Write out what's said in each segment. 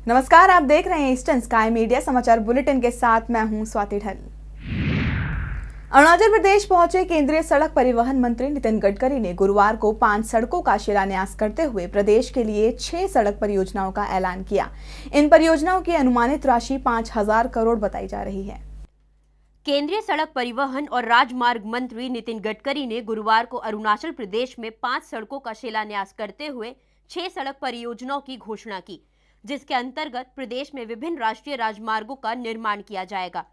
नमस्कार, आप देख रहे हैं ईस्टर्न स्काई मीडिया समाचार बुलेटिन के साथ मैं हूं स्वाति ढल। अरुणाचल प्रदेश पहुंचे केंद्रीय सड़क परिवहन मंत्री नितिन गडकरी ने गुरुवार को 5 सड़कों का शिलान्यास करते हुए प्रदेश के लिए 6 सड़क परियोजनाओं का ऐलान किया। इन परियोजनाओं की अनुमानित राशि 5,000 करोड़ बताई जा रही है। केंद्रीय सड़क परिवहन और राजमार्ग मंत्री नितिन गडकरी ने गुरुवार को अरुणाचल प्रदेश में 5 सड़कों का शिलान्यास करते हुए 6 सड़क परियोजनाओं की घोषणा की, जिसके अंतर्गत प्रदेश में विभिन्न राष्ट्रीय राजमार्गों का निर्माण किया जाएगा।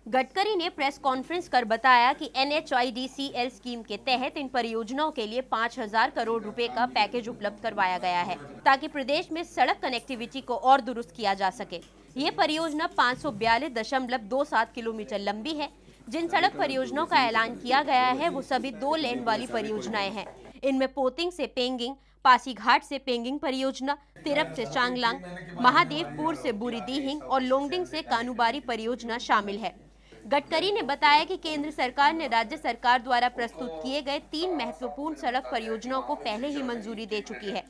गडकरी ने प्रेस कॉन्फ्रेंस कर बताया कि NHIDCL स्कीम के तहत इन परियोजनाओं के लिए 5,000 करोड़ रुपए का पैकेज उपलब्ध करवाया गया है, ताकि प्रदेश में सड़क कनेक्टिविटी को और दुरुस्त किया जा सके। ये परियोजना 542.27 किलोमीटर लंबी है। जिन सड़क परियोजनाओं का ऐलान किया गया है वो सभी 2 लेन वाली परियोजनाएं हैं। इनमें पोतिंग से पेंगिंग, पासीघाट से पेंगिंग परियोजना, तिरप से चांगलांग, महादेवपुर से बुरीदीहिंग और लोंगडिंग से कानूबारी परियोजना शामिल है। गडकरी ने बताया कि केंद्र सरकार ने राज्य सरकार द्वारा प्रस्तुत किए गए 3 महत्वपूर्ण सड़क परियोजनाओं को पहले ही मंजूरी दे चुकी है,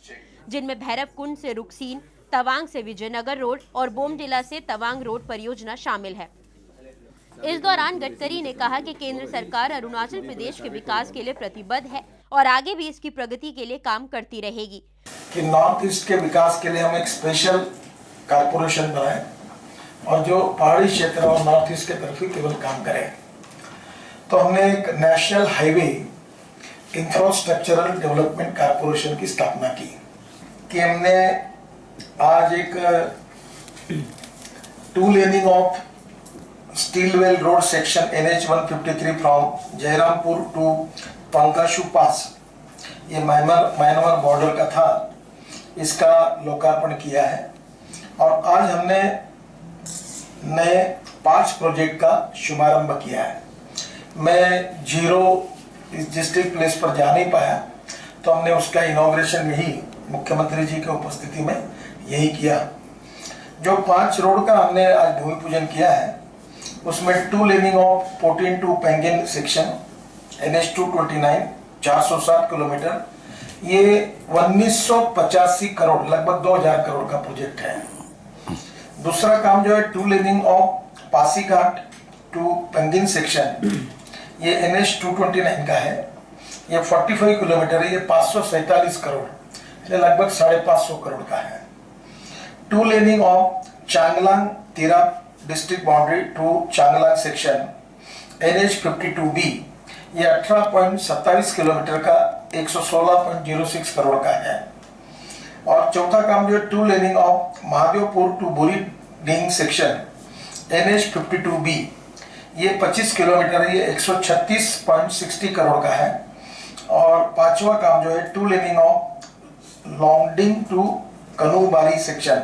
जिनमें भैरवकुंड से रुकसीन, तवांग से विजयनगर रोड और बोमडिला से तवांग रोड परियोजना शामिल है। इस दौरान गडकरी ने कहा कि केंद्र सरकार अरुणाचल प्रदेश के विकास के लिए प्रतिबद्ध है और आगे भी इसकी प्रगति के लिए काम करती रहेगी। कि नॉर्थ ईस्ट के विकास के लिए हम एक स्पेशल कारपोरेशन बनाए और जो पहाड़ी क्षेत्र और नॉर्थ ईस्ट के तरफ ही केवल काम करें। तो हमने एक national highway infrastructural development corporation की स्थापना की कि हमने आज एक 2 laning of Stilwell road section NH153 from Jayrampur to Pangsau pass, ये म्यांमार बॉर्डर का था, इसका लोकार्पण किया है। और आज हमने नए 5 प्रोजेक्ट का शुभारंभ किया है। मैं जीरो इस डिस्ट्रिक्ट प्लेस पर जा नहीं पाया, तो हमने उसका इनॉग्रेशन यही मुख्यमंत्री जी की उपस्थिति में यही किया। जो 5 रोड का हमने आज भूमि पूजन किया है उसमें 2 laning of Potin to Pangin section NH229 407 kilometre, ये 1985 करोड़ लगभग 2,000 करोड़ का प्रोजेक्ट है। दूसरा काम जो है 2 laning of Pasighat to Pangin section, ये NH229 का है, ये 45 किलोमीटर है, ये 547 करोड़, ये लगभग 550 करोड़ का है। 2 laning of Changlang Tirap district boundary to Changlang section NH52B, ये 18.27 किलोमीटर का 116.06 करोड़ का है। और चौथा काम जो है 2 laning of Mahadevpur to Buridihing section NH52B, ये 25 किलोमीटर है, ये 136.60 करोड़ का है। और पांचवा काम जो है 2 laning of Longding to Kanubari section,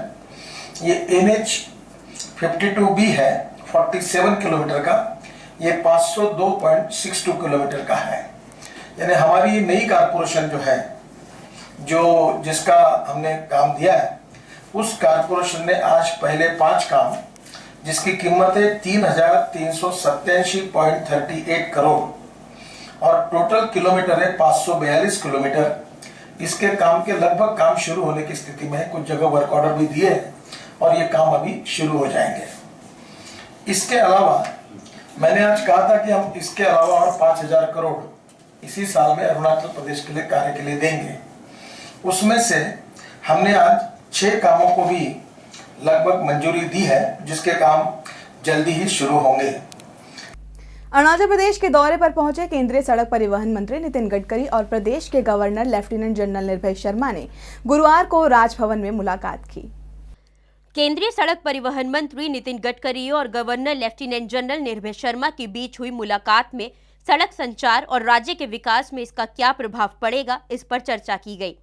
ये NH52B है, 47 किलोमीटर का, ये 502.62 किलोमीटर का है। यानी हमारी नई कारपोरेशन जो है, जो जिसका हमने काम दिया है, उस कारपोरेशन ने आज पहले 5 काम जिसकी कीमत है 3,387.38 करोड़ और टोटल किलोमीटर है 542 किलोमीटर, इसके काम के लगभग काम शुरू होने की स्थिति में है। कुछ जगह वर्क ऑर्डर भी दिए हैं और ये काम अभी शुरू हो जाएंगे। इसके अलावा मैंने आज कहा था कि हम इसके अलावा और 5,000 करोड़ इसी साल में अरुणाचल प्रदेश के लिए कार्य के लिए देंगे। उसमें से हमने आज 6 कामों को भी लगभग मंजूरी दी है, जिसके काम जल्दी ही शुरू होंगे। अरुणाचल प्रदेश के दौरे पर पहुंचे केंद्रीय सड़क परिवहन मंत्री नितिन गडकरी और प्रदेश के गवर्नर लेफ्टिनेंट जनरल निर्भय शर्मा ने गुरुवार को राजभवन में मुलाकात की। केंद्रीय सड़क परिवहन मंत्री नितिन गडकरी और गवर्नर लेफ्टिनेंट जनरल निर्भय शर्मा के बीच हुई मुलाकात में सड़क संचार और राज्य के विकास में इसका क्या प्रभाव पड़ेगा, इस पर चर्चा की गई।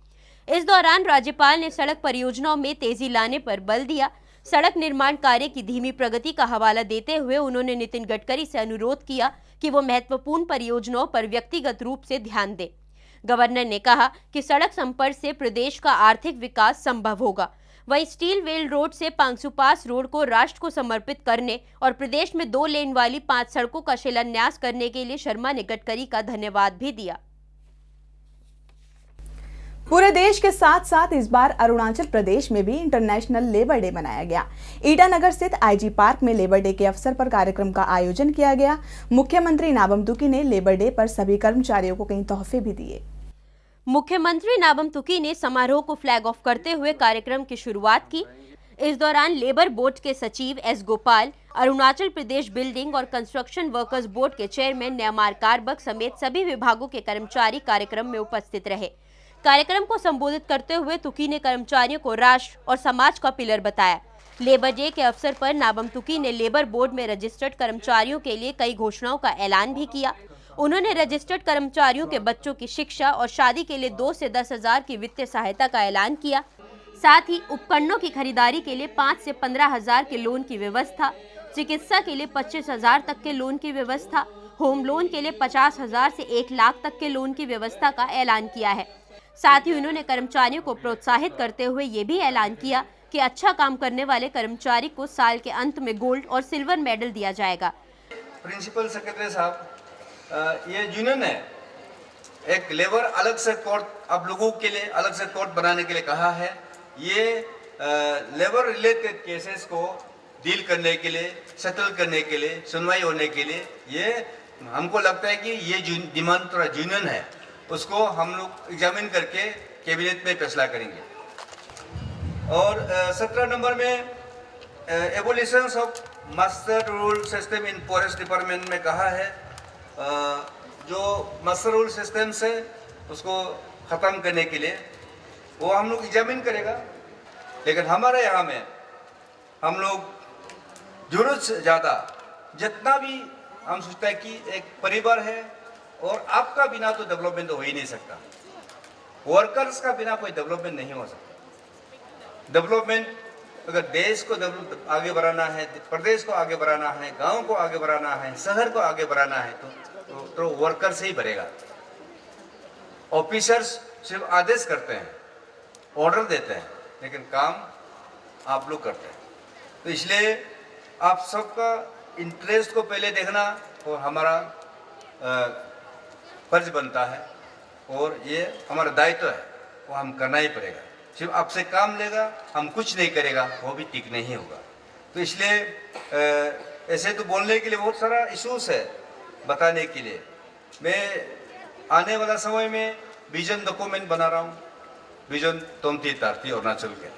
इस दौरान राज्यपाल ने सड़क परियोजनाओं में तेजी लाने पर बल दिया। सड़क निर्माण कार्य की धीमी प्रगति का हवाला देते हुए उन्होंने नितिन गडकरी से अनुरोध किया कि वो महत्वपूर्ण परियोजनाओं पर व्यक्तिगत रूप से ध्यान दें। गवर्नर ने कहा कि सड़क संपर्क से प्रदेश का आर्थिक विकास संभव होगा। वहीं स्टील वेल रोड से पांगसू पास रोड को राष्ट्र को समर्पित करने और प्रदेश में 2 लेन वाली 5 सड़कों का शिलान्यास करने के लिए शर्मा ने गडकरी का धन्यवाद भी दिया। पूरे देश के साथ साथ इस बार अरुणाचल प्रदेश में भी इंटरनेशनल लेबर डे मनाया गया। ईटानगर स्थित आईजी पार्क में लेबर डे के अवसर पर कार्यक्रम का आयोजन किया गया। मुख्यमंत्री नाबम तुकी ने लेबर डे पर सभी कर्मचारियों को कई तोहफे भी दिए। मुख्यमंत्री नाबम तुकी ने समारोह को फ्लैग ऑफ करते हुए कार्यक्रम की शुरुआत की। इस दौरान लेबर बोर्ड के सचिव एस गोपाल, अरुणाचल प्रदेश बिल्डिंग और कंस्ट्रक्शन वर्कर्स बोर्ड के चेयरमैन न्यामार कारबक समेत सभी विभागों के कर्मचारी कार्यक्रम में उपस्थित रहे। कार्यक्रम को संबोधित करते हुए तुकी ने कर्मचारियों को राष्ट्र और समाज का पिलर बताया। लेबर डे के अवसर पर नाबम तुकी ने लेबर बोर्ड में रजिस्टर्ड कर्मचारियों के लिए कई घोषणाओं का ऐलान भी किया। उन्होंने रजिस्टर्ड कर्मचारियों के बच्चों की शिक्षा और शादी के लिए 2 से 10 हजार की वित्तीय सहायता का ऐलान किया। साथ ही उपकरणों की खरीदारी के लिए 5 से 15 हजार के लोन की व्यवस्था, चिकित्सा के लिए 25 हजार तक के लोन की व्यवस्था, होम लोन के लिए 50 हजार से 1 लाख तक के लोन की व्यवस्था का ऐलान किया है। साथ ही उन्होंने कर्मचारियों को प्रोत्साहित करते हुए ये भी ऐलान किया कि अच्छा काम करने वाले कर्मचारी को साल के अंत में गोल्ड और सिल्वर मेडल दिया जाएगा। प्रिंसिपल सेक्रेटरी साहब, ये यूनियन है, एक लेबर अलग से कोर्ट आप लोगों के लिए अलग से कोर्ट बनाने के लिए कहा है। ये लेबर रिलेटेड केसेस को डील करने के लिए, सेटल करने के लिए, सुनवाई होने के लिए, ये हमको लगता है कि ये डिमांड थोड़ा यूनियन है, उसको हम लोग एग्जामिन करके कैबिनेट में फैसला करेंगे। और 17 नंबर में abolition of master rule system in forest department में कहा है, जो मास्टर रूल सिस्टम से उसको ख़त्म करने के लिए वो हम लोग एग्जामिन करेगा। लेकिन हमारे यहाँ में हम लोग जरूरत से ज़्यादा जितना भी हम सोचते हैं कि एक परिवार है और आपका बिना तो डेवलपमेंट तो हो ही नहीं सकता, वर्कर्स का बिना कोई डेवलपमेंट नहीं हो सकता। डेवलपमेंट अगर देश को आगे बढ़ाना है, प्रदेश को आगे बढ़ाना है, गांव को आगे बढ़ाना है, शहर को आगे बढ़ाना है तो वर्कर से ही बढ़ेगा। ऑफिसर्स सिर्फ आदेश करते हैं, ऑर्डर देते हैं, लेकिन काम आप लोग करते हैं। तो इसलिए आप सबका इंटरेस्ट को पहले देखना और हमारा फर्ज बनता है और ये हमारा दायित्व है, वो हम करना ही पड़ेगा। सिर्फ आपसे काम लेगा, हम कुछ नहीं करेगा, वो भी ठीक नहीं होगा। तो इसलिए ऐसे तो बोलने के लिए बहुत सारा इश्यूज है, बताने के लिए। मैं आने वाला समय में विजन डॉक्यूमेंट बना रहा हूँ, विजन 2030 अरुणाचल के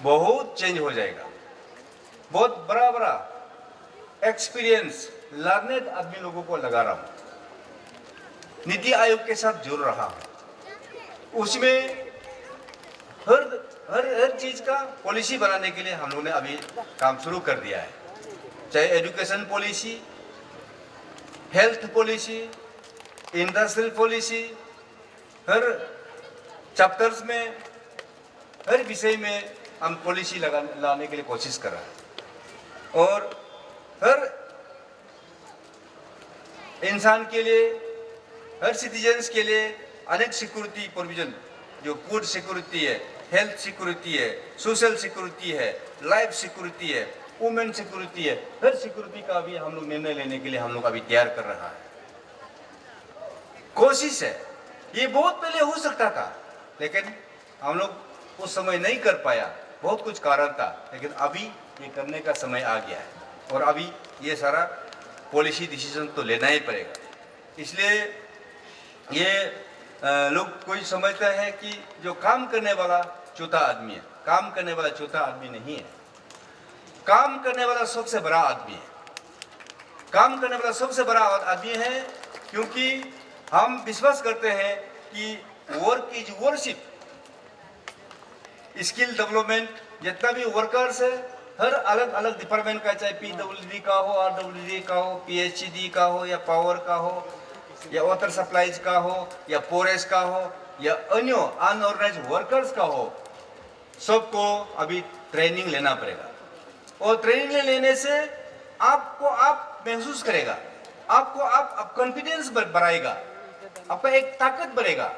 बहुत चेंज हो जाएगा। बहुत बड़ा बड़ा एक्सपीरियंस लर्नेड आदमी लोगों को लगा रहा हूँ, नीति आयोग के साथ जुड़ रहा हूँ। उसमें हर चीज का पॉलिसी बनाने के लिए हम लोगों ने अभी काम शुरू कर दिया है, चाहे education policy, health policy, industrial policy, हर चैप्टर्स में, हर विषय में हम पॉलिसी लाने के लिए कोशिश कर रहे हैं। और हर इंसान के लिए, हर सिटीजन्स के लिए अनेक सिक्योरिटी प्रोविजन, जो फूड सिक्योरिटी है, हेल्थ सिक्योरिटी है, सोशल सिक्योरिटी है, लाइफ सिक्योरिटी है, वुमेन सिक्योरिटी है, हर सिक्योरिटी का भी हम लोग निर्णय लेने के लिए हम लोग अभी तैयार कर रहा है। कोशिश है, ये बहुत पहले हो सकता था, लेकिन हम लोग उस समय नहीं कर पाया, बहुत कुछ कारण था, लेकिन अभी ये करने का समय आ गया है और अभी ये सारा पॉलिसी डिसीजन तो लेना ही पड़ेगा। इसलिए ये लोग कोई समझते हैं कि जो काम करने वाला चौथा आदमी है, काम करने वाला चौथा आदमी नहीं है। काम करने वाला सबसे बड़ा आदमी है, काम करने वाला सबसे बड़ा आदमी है, क्योंकि हम विश्वास करते हैं कि work is worship. Skill development, जितना भी वर्कर्स है, हर अलग अलग डिपार्टमेंट का, चाहे PWD का हो, RWD का हो, PHD का हो, या पावर का हो, या वाटर सप्लाईज का हो, या फॉरेस्ट का हो, या अन्य अनऑर्गेनाइज्ड वर्कर्स का हो, सबको अभी ट्रेनिंग लेना पड़ेगा। और ट्रेनिंग लेने से आपको आप महसूस करेगा, आपको आप कॉन्फिडेंस बढ़ाएगा, आपका एक ताकत बढ़ेगा,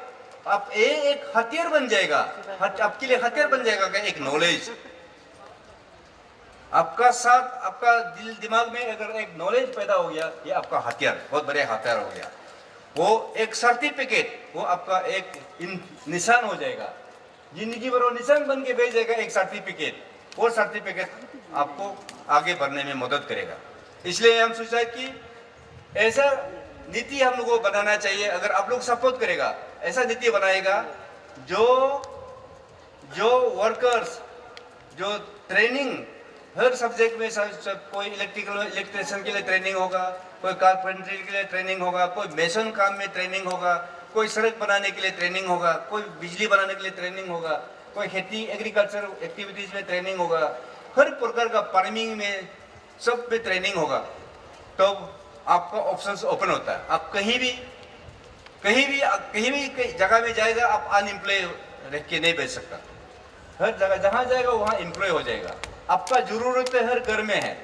आप एक हथियार बन जाएगा, आपके लिए हथियार बन जाएगा क्या, एक नॉलेज आपका साथ, आपका दिल दिमाग में अगर एक नॉलेज पैदा हो गया, ये आपका हथियार, बहुत बड़े हथियार हो गया। वो एक सर्टिफिकेट वो आपका एक निशान हो जाएगा, जिंदगी भर वो निशान बन के भेज जाएगा एक सर्टिफिकेट। वो सर्टिफिकेट आपको आगे बढ़ने में मदद करेगा। इसलिए हम सोचा कि ऐसा नीति हम लोगों को बनाना चाहिए। अगर आप लोग सपोर्ट करेगा, ऐसा नीति बनाएगा जो वर्कर्स, जो ट्रेनिंग हर सब्जेक्ट में कोई इलेक्ट्रिशियन के लिए ट्रेनिंग होगा, कोई कारपेंटरी के लिए ट्रेनिंग होगा, कोई मेसन काम में ट्रेनिंग होगा, कोई सड़क बनाने के लिए ट्रेनिंग होगा, कोई बिजली बनाने के लिए ट्रेनिंग होगा, कोई खेती एग्रीकल्चर एक्टिविटीज में ट्रेनिंग होगा, हर प्रकार का फार्मिंग में सब में ट्रेनिंग होगा। तो आपका ऑप्शंस ओपन होता है। आप कहीं भी जगह में जाएगा, आप अनएम्प्लॉय रह के नहीं बैठ सकता। हर जगह जहां जाएगा वहां एम्प्लॉय हो जाएगा। आपका जरूरत है हर घर में है,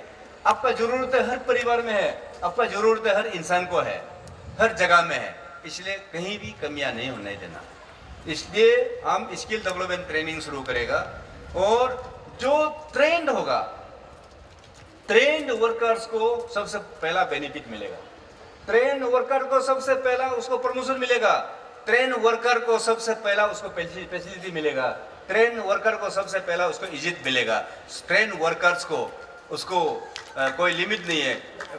आपका जरूरत है हर परिवार में है, आपका जरूरत है हर इंसान को है, हर जगह में है। इसलिए कहीं भी कमियां नहीं होने देना। इसलिए हम स्किल डेवलपमेंट ट्रेनिंग शुरू करेगा, और जो ट्रेंड होगा, ट्रेंड वर्कर्स को सबसे पहला बेनिफिट मिलेगा। ट्रेंड वर्कर को सबसे पहला उसको प्रमोशन मिलेगा, ट्रेन वर्कर को सबसे पहला उसको फैसिलिटी मिलेगा, ट्रेन वर्कर को सबसे पहला उसको इज्जत मिलेगा। ट्रेन वर्कर्स को उसको कोई लिमिट नहीं है,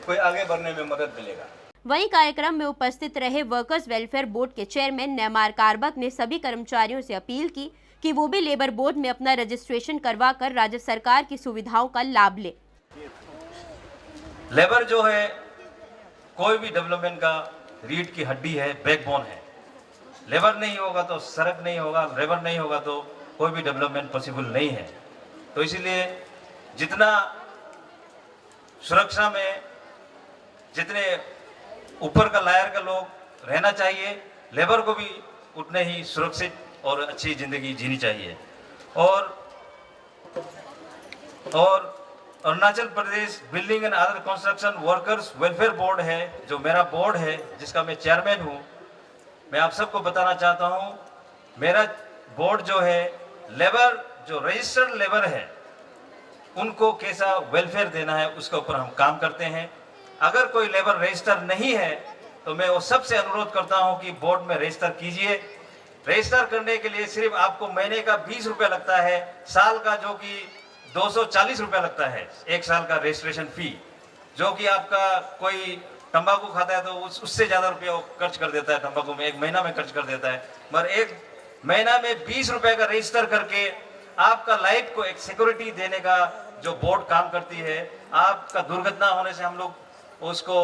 कोई आगे बढ़ने में मदद मिलेगा। वहीं कार्यक्रम में उपस्थित रहे वर्कर्स वेलफेयर बोर्ड के चेयरमैन नेमार कारबक ने सभी कर्मचारियों से अपील की कि वो भी लेबर बोर्ड में अपना रजिस्ट्रेशन करवा कर राज्य सरकार की सुविधाओं का लाभ ले। लेबर जो है कोई भी डेवलपमेंट का रीढ़ की हड्डी है, बैकबोन है। लेबर नहीं होगा तो सड़क नहीं होगा, लेबर नहीं होगा तो कोई भी डेवलपमेंट पॉसिबल नहीं है। तो इसीलिए जितना सुरक्षा में जितने ऊपर का लायर का लोग रहना चाहिए, लेबर को भी उतने ही सुरक्षित और अच्छी जिंदगी जीनी चाहिए। और Arunachal Pradesh building and other construction workers welfare board है, जो मेरा बोर्ड है जिसका मैं चेयरमैन हूँ, मैं आप सबको बताना चाहता हूँ, मेरा बोर्ड जो है लेबर, जो रजिस्टर्ड लेबर है, उनको कैसा वेलफेयर देना है उसके ऊपर हम काम करते हैं। अगर कोई लेबर रजिस्टर नहीं है तो मैं वो सबसे अनुरोध करता हूँ कि बोर्ड में रजिस्टर कीजिए। रजिस्टर करने के लिए सिर्फ आपको महीने का 20 रुपये लगता है, साल का जो कि 240 रुपये लगता है, एक साल का रजिस्ट्रेशन फी। जो कि आपका कोई तंबाकू खाता है तो उससे ज़्यादा रुपया वो खर्च कर देता है, तंबाकू में एक महीना में खर्च कर देता है। मगर एक महीना में 20 रुपये का रजिस्टर करके आपका लाइफ को एक सिक्योरिटी देने का जो बोर्ड काम करती है। आपका दुर्घटना होने से हम लोग उसको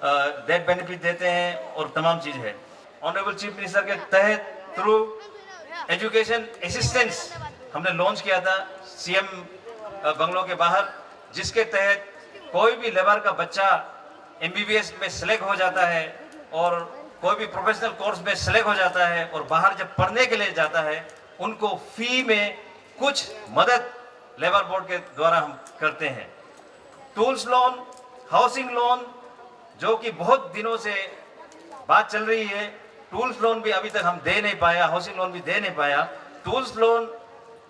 डेथ बेनिफिट देते हैं और तमाम चीज़ है। ऑनरेबल चीफ मिनिस्टर के तहत थ्रू एजुकेशन असिस्टेंस हमने लॉन्च किया था सीएम बंगलों के बाहर, जिसके तहत कोई भी लेबर का बच्चा एमबीबीएस में सेलेक्ट हो जाता है और कोई भी प्रोफेशनल कोर्स में सेलेक्ट हो जाता है और बाहर जब पढ़ने के लिए जाता है, उनको फी में कुछ मदद लेबर बोर्ड के द्वारा हम करते हैं। टूल्स लोन, हाउसिंग लोन, जो कि बहुत दिनों से बात चल रही है, टूल्स लोन भी अभी तक हम दे नहीं पाया, हाउसिंग लोन भी दे नहीं पाया। टूल्स लोन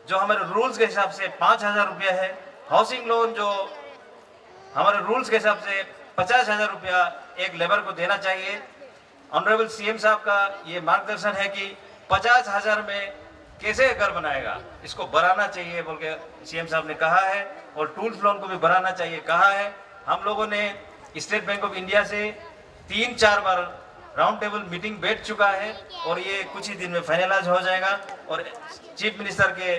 जो हमारे रूल्स के हिसाब से 5,000 रुपया है, हाउसिंग लोन जो हमारे रूल्स के हिसाब से 50,000 रुपया एक लेबर को देना चाहिए। ऑनरेबल सीएम साहब का ये मार्गदर्शन है कि 50,000 में कैसे घर बनाएगा, इसको बढ़ाना चाहिए बोल के सीएम साहब ने कहा है, और टूल्स लोन को भी बढ़ाना चाहिए कहा है। हम लोगों ने स्टेट बैंक ऑफ इंडिया से 3-4 बार राउंड टेबल मीटिंग बैठ चुका है और ये कुछ ही दिन में फाइनलाइज हो जाएगा और चीफ मिनिस्टर के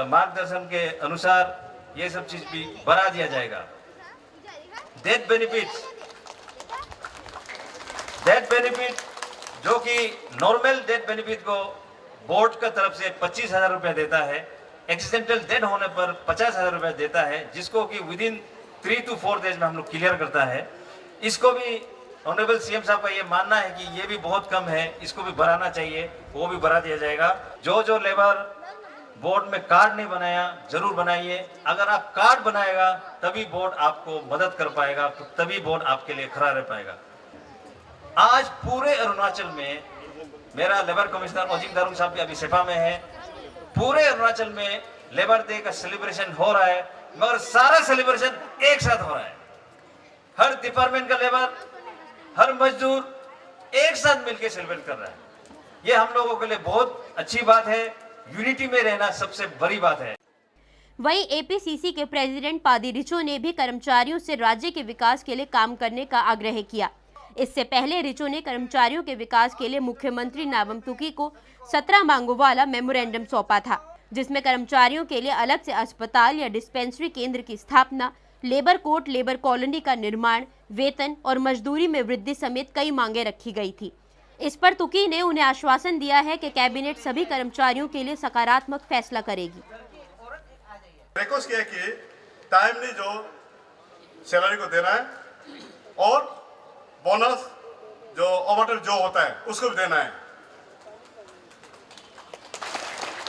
मार्गदर्शन के अनुसार ये सब चीज भी बढ़ा दिया जाएगा। डेथ बेनिफिट जो कि नॉर्मल डेथ बेनिफिट को बोर्ड का तरफ से 25,000 रुपया देता है, एक्सीडेंटल डेथ होने पर 50,000 रुपया देता है, जिसको कि विद इन 3 to 4 डेज में हम लोग क्लियर करता है। इसको भी ऑनरेबल सीएम साहब का ये मानना है कि ये भी बहुत कम है, इसको भी बढ़ाना चाहिए, वो भी बढ़ा दिया जाएगा। जो लेबर बोर्ड में कार्ड नहीं बनाया जरूर बनाइए। अगर आप कार्ड बनाएगा तभी बोर्ड आपको मदद कर पाएगा, तो तभी बोर्ड आपके लिए खड़ा रह पाएगा। आज पूरे अरुणाचल में, मेरा लेबर कमिश्नर ओजिंग दारुंग साहब भी अभी सेफा में है, पूरे अरुणाचल में लेबर डे का सेलिब्रेशन हो रहा है, मगर सारा सेलिब्रेशन एक साथ हो रहा है। हर डिपार्टमेंट का लेबर, हर मजदूर एक साथ मिलकर सेलिब्रेट कर रहा है। ये हम लोगों के लिए बहुत अच्छी बात है। यूनिटी में रहना सबसे बड़ी बात है। वहीं एपीसीसी के प्रेसिडेंट पादी रिचो ने भी कर्मचारियों से राज्य के विकास के लिए काम करने का आग्रह किया। इससे पहले रिचो ने कर्मचारियों के विकास के लिए मुख्यमंत्री नाबम तुकी को 17 मांगों वाला मेमोरेंडम सौंपा था, जिसमें कर्मचारियों के लिए अलग से अस्पताल या डिस्पेंसरी केंद्र की स्थापना, लेबर कोर्ट, लेबर कॉलोनी का निर्माण, वेतन और मजदूरी में वृद्धि समेत कई मांगे रखी गई थी। इस पर तुकी ने उन्हें आश्वासन दिया है कि कैबिनेट सभी कर्मचारियों के लिए सकारात्मक फैसला करेगी। रिक्वेस्ट किया कि टाइमली जो सैलरी को देना है और बोनस जो ओवरटाइम जो होता है उसको भी देना है,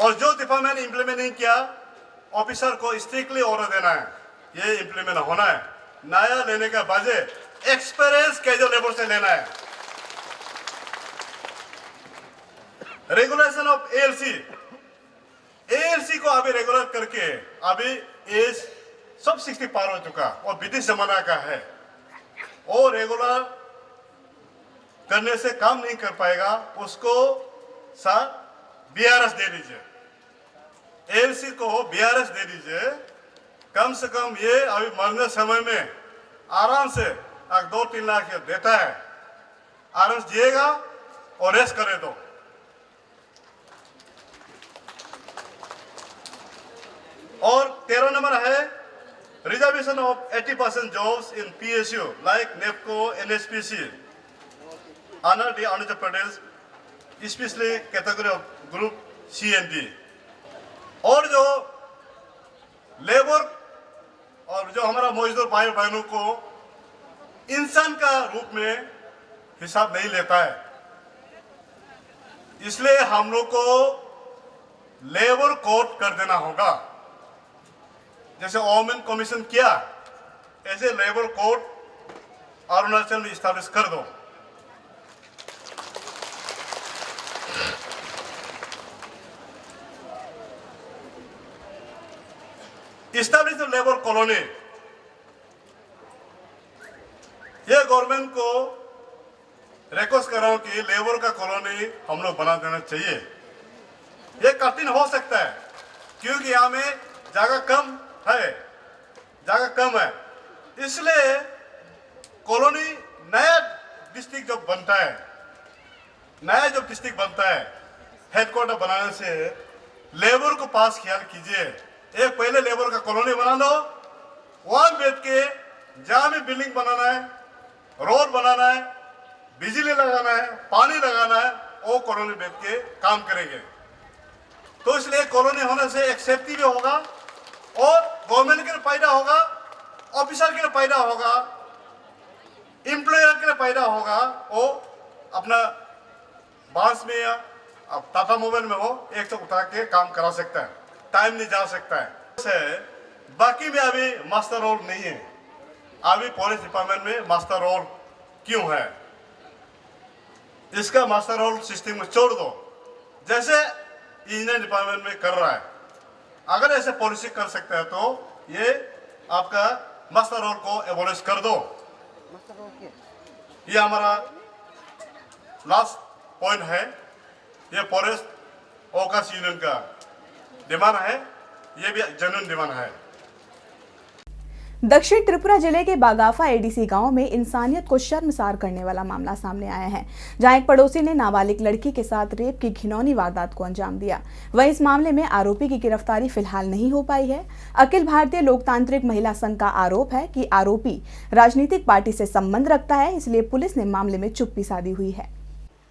और जो दफा मैंने इंप्लीमेंट नहीं किया ऑफिसर को स्ट्रिक्टली ऑर्डर देना है, ये इंप्लीमेंट होना है। नया लेने का बजाय एक्सपीरियंस कैजुअल लेबर से लेना है। रेगुलेशन ऑफ एएलसी को अभी रेगुलर करके अभी एज सब 60 पार हो चुका और ब्रिटिश जमाना का है, और रेगुलर करने से काम नहीं कर पाएगा, उसको बीआरएस दे दीजिए, एएलसी को बीआरएस दे दीजिए। कम से कम ये अभी मरने समय में आराम से 2-3 लाख देता है, आराम से जिएगा और रेस्ट करे दो। और 13 नंबर है reservation of 80% jobs in PSU like NEEPCO, NHPC under the Arunachal Pradesh specially category of group C and D. और जो लेबर और जो हमारा मजदूर भाई बहनों को इंसान का रूप में हिसाब नहीं लेता है, इसलिए हम लोग को लेबर कोड कर देना होगा। जैसे ओमेन कमीशन किया, ऐसे लेबर कोड अरुणाचल में स्टैब्लिश कर दो। स्टैब्लिश लेबर कॉलोनी, ये गवर्नमेंट को रिक्वेस्ट कर रहा हूं कि लेबर का कॉलोनी हम लोग बना देना चाहिए। ये कठिन हो सकता है क्योंकि यहाँ में जगह कम है, इसलिए कॉलोनी नया डिस्ट्रिक्ट जो बनता है, हेडक्वार्टर बनाने से लेबर को पास ख्याल कीजिए। एक पहले लेबर का कॉलोनी बना लो, वहां बैठ के जहां भी बिल्डिंग बनाना है, रोड बनाना है, बिजली लगाना है, पानी लगाना है, वो कॉलोनी बैठ के काम करेंगे। तो इसलिए कॉलोनी होने से एक सेफ्टी भी होगा और गवर्नमेंट के लिए फायदा होगा, ऑफिसर के लिए फायदा होगा, एम्प्लॉयर के लिए फायदा होगा। वो अपना बांस में या टाटा मोबाइल में हो, एक तो उठा के काम करा सकता है, टाइम नहीं जा सकता है। बाकी में अभी मास्टर रोल नहीं है, अभी पुलिस डिपार्टमेंट में मास्टर रोल क्यों है? इसका मास्टर रोल सिस्टम में छोड़ दो, जैसे इंजीनियर डिपार्टमेंट में कर रहा है। अगर ऐसे पॉलिसी कर सकते हैं तो ये आपका मास्टर रोल को एबोलिश कर दो। ये हमारा लास्ट पॉइंट है। ये फॉरेस्ट वर्कर्स यूनियन का डिमांड है, ये भी जेन्युइन डिमांड है। दक्षिण त्रिपुरा जिले के बागाफा एडीसी गांव में इंसानियत को शर्मसार करने वाला मामला सामने आया है, जहां एक पड़ोसी ने नाबालिग लड़की के साथ रेप की घिनौनी वारदात को अंजाम दिया। वहीं इस मामले में आरोपी की गिरफ्तारी फिलहाल नहीं हो पाई है। अखिल भारतीय लोकतांत्रिक महिला संघ का आरोप है कि आरोपी राजनीतिक पार्टी से संबंध रखता है, इसलिए पुलिस ने मामले में चुप्पी साधी हुई है।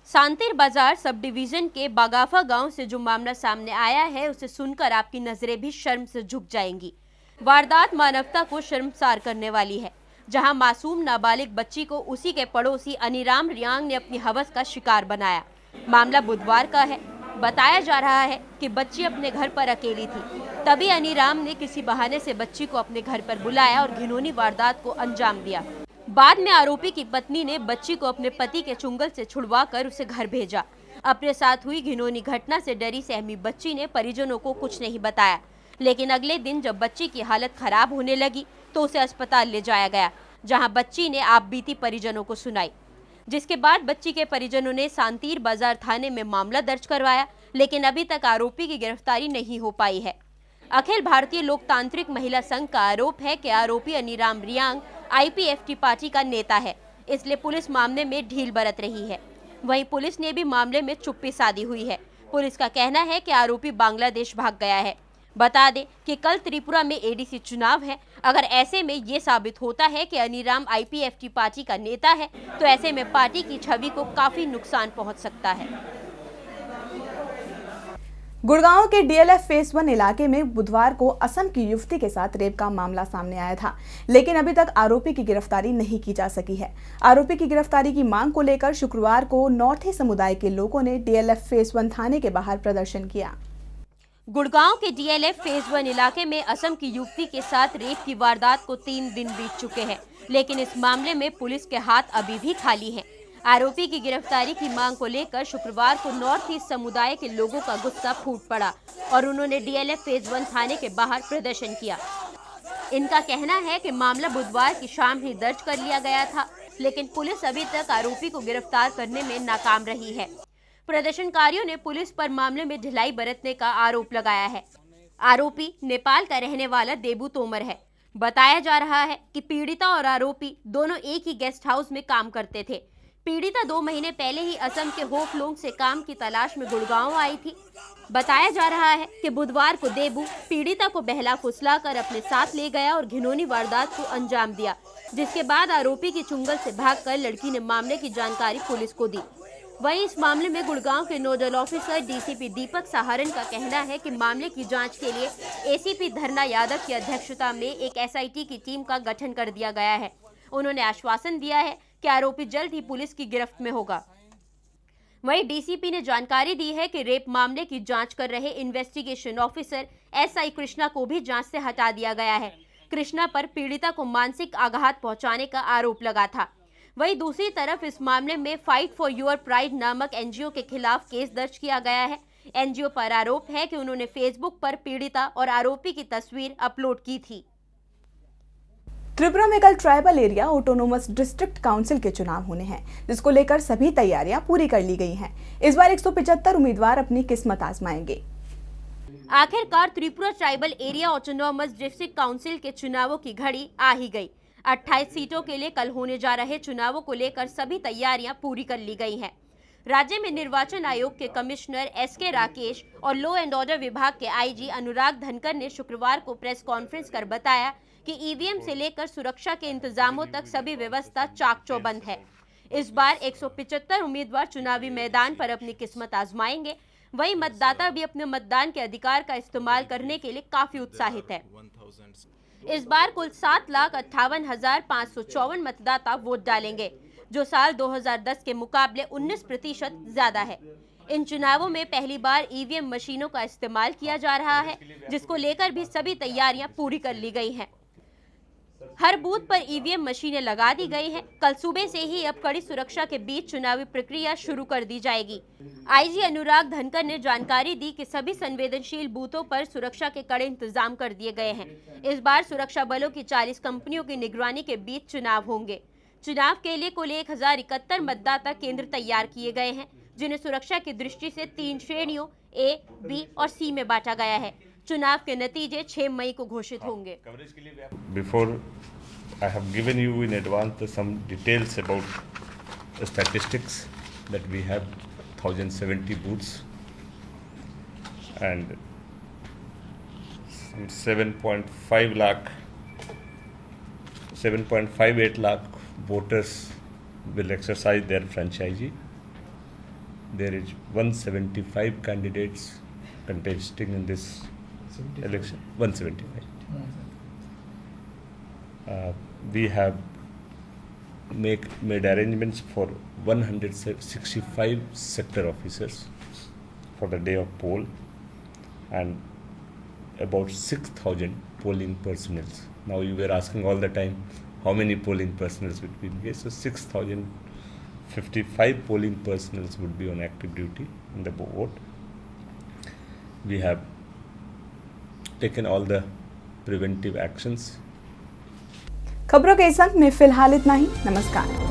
सांतिर बाजार सब डिवीजन के बागाफा गांव से जो मामला सामने आया है, उसे सुनकर आपकी नजरें भी शर्म से झुक जाएंगी। वारदात मानवता को शर्मसार करने वाली है, जहां मासूम नाबालिग बच्ची को उसी के पड़ोसी अनिराम रियांग ने अपनी हवस का शिकार बनाया। मामला बुधवार का है। बताया जा रहा है कि बच्ची अपने घर पर अकेली थी, तभी अनिराम ने किसी बहाने से बच्ची को अपने घर पर बुलाया और घिनौनी वारदात को अंजाम दिया। बाद में आरोपी की पत्नी ने बच्ची को अपने पति के चुंगल से छुड़वाकर उसे घर भेजा। अपने साथ हुई घिनौनी घटना से डरी सहमी बच्ची ने परिजनों को कुछ नहीं बताया, लेकिन अगले दिन जब बच्ची की हालत खराब होने लगी तो उसे अस्पताल ले जाया गया, जहां बच्ची ने आप बीती परिजनों को सुनाई। जिसके बाद बच्ची के परिजनों ने सांतीर बाजार थाने में मामला दर्ज करवाया, लेकिन अभी तक आरोपी की गिरफ्तारी नहीं हो पाई है। अखिल भारतीय लोकतांत्रिक महिला संघ का आरोप है कि आरोपी अनिराम रियांग IPFT पार्टी का नेता है, इसलिए पुलिस मामले में ढील बरत रही है। वहीं पुलिस ने भी मामले में चुप्पी साधी हुई है। पुलिस का कहना है कि आरोपी बांग्लादेश भाग गया है। बता दें कि कल त्रिपुरा में ADC चुनाव है। अगर ऐसे में ये साबित होता है कि अनिराम IPFT पार्टी का नेता है, तो ऐसे में पार्टी की छवि को काफी नुकसान पहुंच सकता है। गुड़गांव के DLF फेज 1 इलाके में बुधवार को असम की युवती के साथ रेप का मामला सामने आया था, लेकिन अभी तक आरोपी की गिरफ्तारी नहीं की जा सकी है। आरोपी की गिरफ्तारी की मांग को लेकर शुक्रवार को नॉर्थी समुदाय के लोगों ने DLF फेज 1 थाने के बाहर प्रदर्शन किया। गुड़गांव के DLF फेज 1 इलाके में असम की युवती के साथ रेप की वारदात को 3 दिन बीत चुके हैं, लेकिन इस मामले में पुलिस के हाथ अभी भी खाली हैं। आरोपी की गिरफ्तारी की मांग को लेकर शुक्रवार को नॉर्थ ईस्ट समुदाय के लोगों का गुस्सा फूट पड़ा और उन्होंने DLF फेज 1 थाने के बाहर प्रदर्शन किया। इनका कहना है कि मामला बुधवार की शाम ही दर्ज कर लिया गया था, लेकिन पुलिस अभी तक आरोपी को गिरफ्तार करने में नाकाम रही है। प्रदर्शनकारियों ने पुलिस पर मामले में ढिलाई बरतने का आरोप लगाया है। आरोपी नेपाल का रहने वाला देबू तोमर है। बताया जा रहा है कि पीड़िता और आरोपी दोनों एक ही गेस्ट हाउस में काम करते थे। पीड़िता 2 महीने पहले ही असम के होफलोंग से काम की तलाश में गुड़गांव आई थी। बताया जा रहा है कि बुधवार को देबू पीड़िता को बहला फुसला कर अपने साथ ले गया और घिनौनी वारदात को अंजाम दिया, जिसके बाद आरोपी की चुंगल से भागकर लड़की ने मामले की जानकारी पुलिस को दी। वहीं इस मामले में गुड़गांव के नोडल ऑफिसर DCP दीपक सहारन का कहना है कि मामले की जांच के लिए ACP धरना यादव की अध्यक्षता में एक SIT की टीम का गठन कर दिया गया है। उन्होंने आश्वासन दिया है कि आरोपी जल्द ही पुलिस की गिरफ्त में होगा। वहीं DCP ने जानकारी दी है कि रेप मामले की जांच कर रहे इन्वेस्टिगेशन ऑफिसर SI कृष्णा को भी जांच से हटा दिया गया है। कृष्णा पर पीड़िता को मानसिक आघात पहुंचाने का आरोप लगा था। वहीं दूसरी तरफ इस मामले में फाइट फॉर योर प्राइड नामक NGO के खिलाफ केस दर्ज किया गया है। NGO पर आरोप है कि उन्होंने फेसबुक पर पीड़िता और आरोपी की तस्वीर अपलोड की थी। त्रिपुरा में कल tribal area autonomous district council के चुनाव होने हैं, जिसको लेकर सभी तैयारियां पूरी कर ली गई हैं। इस बार 175 उम्मीदवार अपनी किस्मत आजमाएंगे। आखिरकार Tripura tribal area autonomous district council के चुनावों की घड़ी आ ही गई। 28 सीटों के लिए कल होने जा रहे चुनावों को लेकर सभी तैयारियां पूरी कर ली गई हैं। राज्य में निर्वाचन आयोग के कमिश्नर SK राकेश और लॉ एंड ऑर्डर विभाग के IG अनुराग धनकर ने शुक्रवार को प्रेस कॉन्फ्रेंस कर बताया कि EVM से लेकर सुरक्षा के इंतजामों तक सभी व्यवस्था चाक चौबंद है। इस बार 175 उम्मीदवार चुनावी मैदान पर अपनी किस्मत आजमाएंगे। वहीं मतदाता भी अपने मतदान के अधिकार का इस्तेमाल करने के लिए काफी उत्साहित है। इस बार कुल 7,58,554 मतदाता वोट डालेंगे, जो साल 2010 के मुकाबले 19% ज्यादा है। इन चुनावों में पहली बार EVM मशीनों का इस्तेमाल किया जा रहा है, जिसको लेकर भी सभी तैयारियां पूरी कर ली गई हैं। हर बूथ पर EVM मशीनें लगा दी गई हैं। कल सुबह से ही अब कड़ी सुरक्षा के बीच चुनावी प्रक्रिया शुरू कर दी जाएगी। IG अनुराग धनकर ने जानकारी दी कि सभी संवेदनशील बूथों पर सुरक्षा के कड़े इंतजाम कर दिए गए हैं। इस बार सुरक्षा बलों की 40 कंपनियों की निगरानी के बीच चुनाव होंगे। चुनाव के लिए कुल 1071 मतदाता केंद्र तैयार किए गए हैं, जिन्हें सुरक्षा की दृष्टि से 3 श्रेणियों A, B और C में बांटा गया है। चुनाव के नतीजे 6 मई को घोषित होंगे। Before I have given you in advance some details about the statistics that we have 1070 booths and some 7.58 lakh voters will exercise their franchise. There is 175 candidates contesting in this election. 175. We have made arrangements for 165 sector officers for the day of poll and about 6,000 polling personnel. Now you were asking all the time how many polling personnel would be engaged. So 6,055 polling personnel would be on active duty in the vote. We have taken all the preventive actions. खबरों के इस अंक में फिलहाल इतना ही। नमस्कार।